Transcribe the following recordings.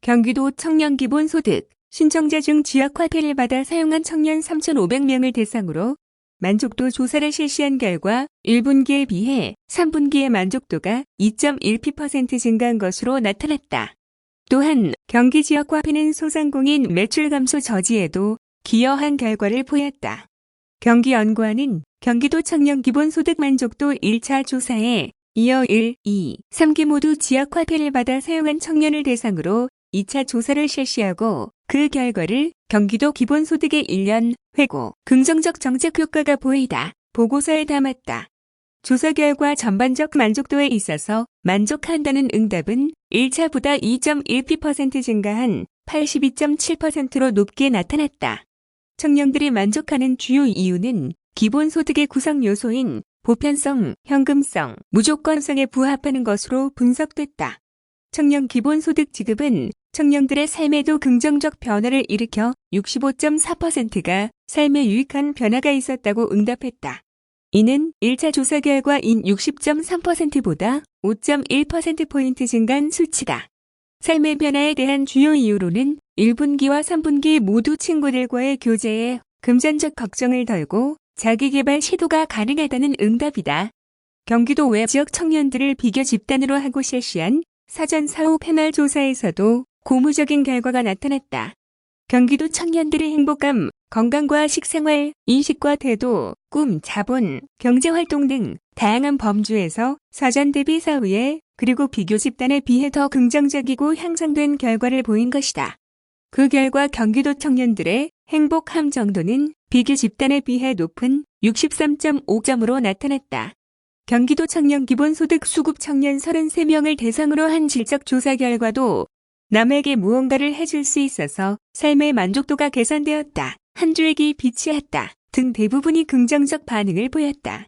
경기도 청년 기본소득 신청자 중 지역화폐를 받아 사용한 청년 3,500명을 대상으로 만족도 조사를 실시한 결과 1분기에 비해 3분기의 만족도가 2.1% 증가한 것으로 나타났다. 또한 경기 지역화폐는 소상공인 매출 감소 저지에도 기여한 결과를 보였다. 경기연구원은 경기도 청년 기본소득 만족도 1차 조사에 이어 1, 2, 3기 모두 지역화폐를 받아 사용한 청년을 대상으로 2차 조사를 실시하고 그 결과를 경기도 기본소득의 1년 회고 긍정적 정책 효과가 보이다 보고서에 담았다. 조사 결과 전반적 만족도에 있어서 만족한다는 응답은 1차보다 2.1% 증가한 82.7%로 높게 나타났다. 청년들이 만족하는 주요 이유는 기본소득의 구성 요소인 보편성, 현금성, 무조건성에 부합하는 것으로 분석됐다. 청년 기본소득 지급은 청년들의 삶에도 긍정적 변화를 일으켜 65.4%가 삶에 유익한 변화가 있었다고 응답했다. 이는 1차 조사 결과인 60.3%보다 5.1%포인트 증가한 수치다. 삶의 변화에 대한 주요 이유로는 1분기와 3분기 모두 친구들과의 교제에 금전적 걱정을 덜고 자기개발 시도가 가능하다는 응답이다. 경기도 외 지역 청년들을 비교 집단으로 하고 실시한 사전 사후 패널 조사에서도 고무적인 결과가 나타났다. 경기도 청년들의 행복감, 건강과 식생활, 인식과 태도, 꿈, 자본, 경제활동 등 다양한 범주에서 사전 대비 사후에 그리고 비교 집단에 비해 더 긍정적이고 향상된 결과를 보인 것이다. 그 결과 경기도 청년들의 행복함 정도는 비교 집단에 비해 높은 63.5점으로 나타났다. 경기도 청년 기본소득 수급 청년 33명을 대상으로 한 질적 조사 결과도 남에게 무언가를 해줄 수 있어서 삶의 만족도가 개선되었다, 한 줄기 빛이 했다 등 대부분이 긍정적 반응을 보였다.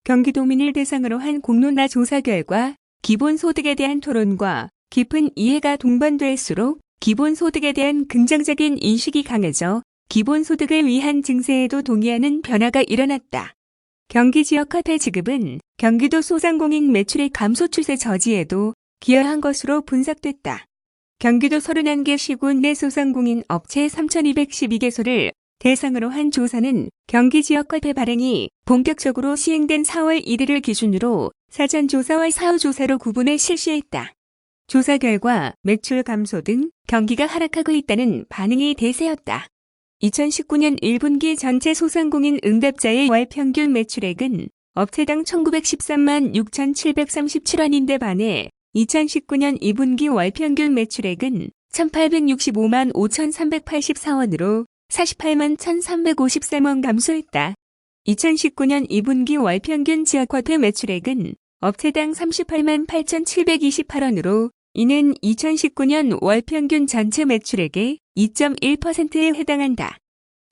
경기도민을 대상으로 한 공론화 조사 결과 기본소득에 대한 토론과 깊은 이해가 동반될수록 기본소득에 대한 긍정적인 인식이 강해져 기본소득을 위한 증세에도 동의하는 변화가 일어났다. 경기 지역화폐 지급은 경기도 소상공인 매출의 감소 추세 저지에도 기여한 것으로 분석됐다. 경기도 31개 시군 내 소상공인 업체 3,212개소를 대상으로 한 조사는 경기 지역화폐 발행이 본격적으로 시행된 4월 1일을 기준으로 사전조사와 사후조사로 구분해 실시했다. 조사 결과 매출 감소 등 경기가 하락하고 있다는 반응이 대세였다. 2019년 1분기 전체 소상공인 응답자의 월 평균 매출액은 업체당 1,913만 6,737원인데 반해 2019년 2분기 월 평균 매출액은 1,865만 5,384원으로 48만 1,353원 감소했다. 2019년 2분기 월 평균 지역화폐 매출액은 업체당 38만 8,728원으로 이는 2019년 월 평균 전체 매출액의 2.1%에 해당한다.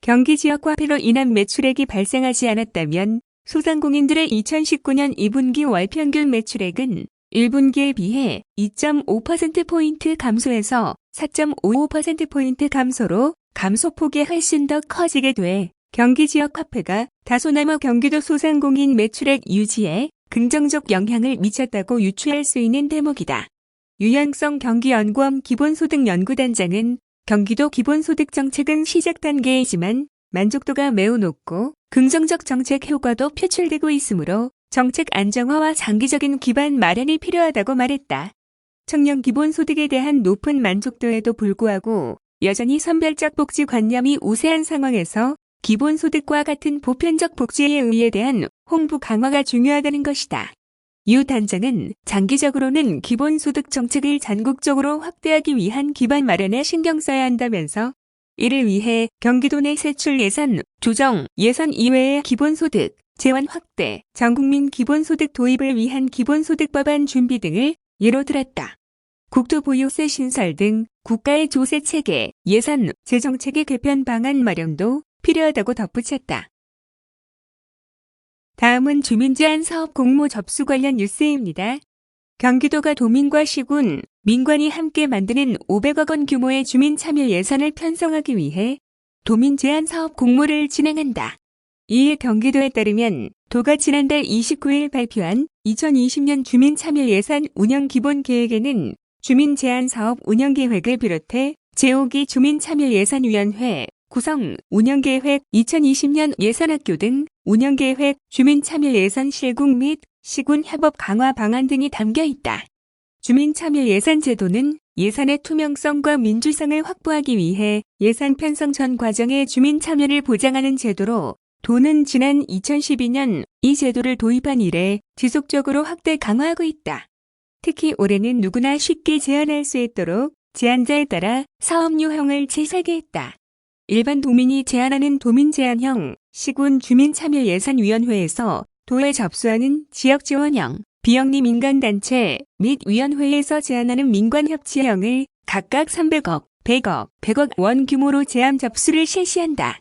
경기 지역화폐로 인한 매출액이 발생하지 않았다면 소상공인들의 2019년 2분기 월 평균 매출액은 1분기에 비해 2.5%포인트 감소해서 4.55%포인트 감소로 감소폭이 훨씬 더 커지게 돼 경기 지역화폐가 다소나마 경기도 소상공인 매출액 유지에 긍정적 영향을 미쳤다고 유추할 수 있는 대목이다. 유영성 경기연구원 기본소득연구단장은 경기도 기본소득 정책은 시작 단계이지만 만족도가 매우 높고 긍정적 정책 효과도 표출되고 있으므로 정책 안정화와 장기적인 기반 마련이 필요하다고 말했다. 청년 기본소득에 대한 높은 만족도에도 불구하고 여전히 선별적 복지관념이 우세한 상황에서 기본소득과 같은 보편적 복지의 의의에 대한 홍보 강화가 중요하다는 것이다. 유 단장은 장기적으로는 기본소득 정책을 전국적으로 확대하기 위한 기반 마련에 신경 써야 한다면서 이를 위해 경기도 내 세출 예산, 조정, 예산 이외의 기본소득, 재원 확대, 전국민 기본소득 도입을 위한 기본소득 법안 준비 등을 예로 들었다. 국토보유세 신설 등 국가의 조세체계, 예산, 재정체계 개편 방안 마련도 필요하다고 덧붙였다. 다음은 주민제한 사업 공모 접수 관련 뉴스입니다. 경기도가 도민과 시군, 민관이 함께 만드는 500억 원 규모의 주민 참여 예산을 편성하기 위해 도민 제한 사업 공모를 진행한다. 이에 경기도에 따르면 도가 지난달 29일 발표한 2020년 주민 참여 예산 운영 기본 계획에는 주민제안사업 운영계획을 비롯해 제5기 주민참여예산위원회 구성, 운영계획, 2020년 예산학교 등 운영계획, 주민참여예산 실국 및 시군 협업 강화 방안 등이 담겨 있다. 주민참여예산제도는 예산의 투명성과 민주성을 확보하기 위해 예산 편성 전 과정의 주민 참여를 보장하는 제도로 도는 지난 2012년 이 제도를 도입한 이래 지속적으로 확대 강화하고 있다. 특히 올해는 누구나 쉽게 제안할 수 있도록 제안자에 따라 사업 유형을 재설계했다. 일반 도민이 제안하는 도민제안형, 시군 주민참여예산위원회에서 도에 접수하는 지역지원형, 비영리 민간단체 및 위원회에서 제안하는 민관협치형을 각각 300억, 100억, 100억 원 규모로 제안 접수를 실시한다.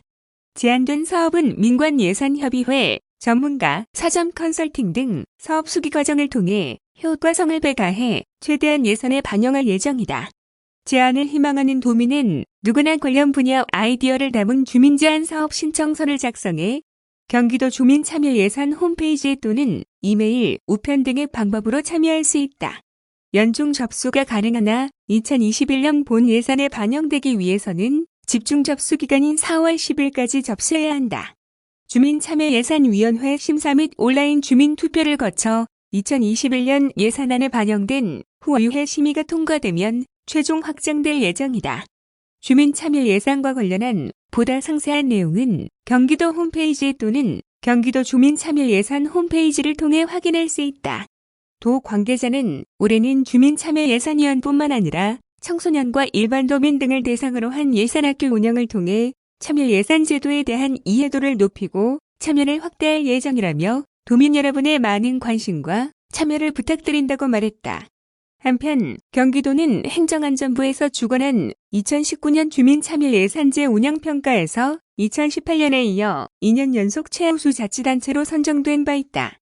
제안된 사업은 민관예산협의회, 전문가, 사전 컨설팅 등 사업 수기 과정을 통해 효과성을 배가해 최대한 예산에 반영할 예정이다. 제안을 희망하는 도민은 누구나 관련 분야 아이디어를 담은 주민제안 사업 신청서를 작성해 경기도 주민참여예산 홈페이지 또는 이메일, 우편 등의 방법으로 참여할 수 있다. 연중 접수가 가능하나 2021년 본 예산에 반영되기 위해서는 집중 접수 기간인 4월 10일까지 접수해야 한다. 주민참여예산위원회 심사 및 온라인 주민투표를 거쳐 2021년 예산안에 반영된 후 의회 심의가 통과되면 최종 확정될 예정이다. 주민참여 예산과 관련한 보다 상세한 내용은 경기도 홈페이지 또는 경기도 주민참여예산 홈페이지를 통해 확인할 수 있다. 도 관계자는 올해는 주민참여예산위원뿐만 아니라 청소년과 일반 도민 등을 대상으로 한 예산학교 운영을 통해 참여예산제도에 대한 이해도를 높이고 참여를 확대할 예정이라며 도민 여러분의 많은 관심과 참여를 부탁드린다고 말했다. 한편 경기도는 행정안전부에서 주관한 2019년 주민참여예산제 운영평가에서 2018년에 이어 2년 연속 최우수 자치단체로 선정된 바 있다.